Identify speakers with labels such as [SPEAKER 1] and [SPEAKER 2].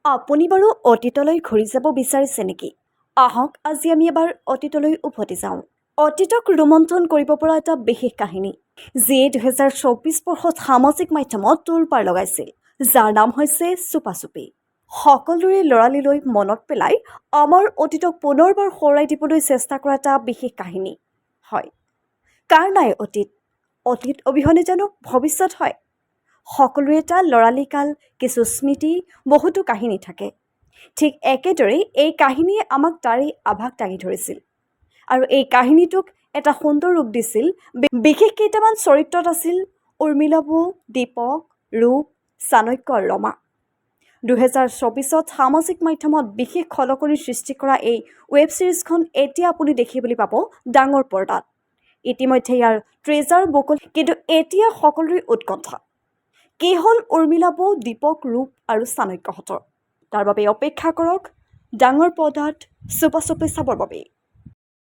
[SPEAKER 1] আপুনি বাৰু অতীতলৈ ঘূৰি যাব বিচাৰিছে নেকি? আহক আজি আমি এবাৰ অতীতলৈ উভতি যাওঁ। অতীতক ৰোমন্থন কৰিব পৰা এটা বিশেষ কাহিনী, যিয়ে 2024 বৰ্ষত সামাজিক মাধ্যমত তোলপাৰ লগাইছিল, যাৰ নাম হৈছে চুপা-চুপি। সকলোৰে লৰালিলৈ মনত পেলাই আমাৰ অতীতক পুনৰবাৰ সোঁৱৰাই দিবলৈ চেষ্টা কৰা এটা বিশেষ কাহিনী। হয়, কাৰ নাই অতীত? অতীত অবিহনে জানো ভৱিষ্যত হয়? সকলোৰে এটা লৰালি কাল, কিছু স্মৃতি, বহুতো কাহিনী থাকে। ঠিক একেদৰেই এই কাহিনীয়ে আমাক তাৰেই আভাস দাঙি ধৰিছিল। আৰু এই কাহিনীটোক এটা সুন্দৰ ৰূপ দিছিল বিশেষ কেইটামান চৰিত্ৰত আছিল উৰ্মিলা বৌ, দীপক, ৰূপ, চাণক্য আৰু ৰমা। 2024ত সামাজিক মাধ্যমত বিশেষ খলকনিৰ সৃষ্টি কৰা এই ৱেব ছিৰিজখন এতিয়া আপুনি দেখিবলৈ পাব ডাঙৰ পৰ্দাত। ইতিমধ্যে ইয়াৰ ট্ৰেজাৰ বকুল, কিন্তু এতিয়া সকলোৰে উৎকণ্ঠা। কি হ'ল উৰ্মিলা বৌ, দীপক, ৰূপ আৰু চাণক্যহঁতৰ? তাৰ বাবে অপেক্ষা কৰক ডাঙৰ পৰ্দাত চুপা-চুপি চাবৰ বাবে।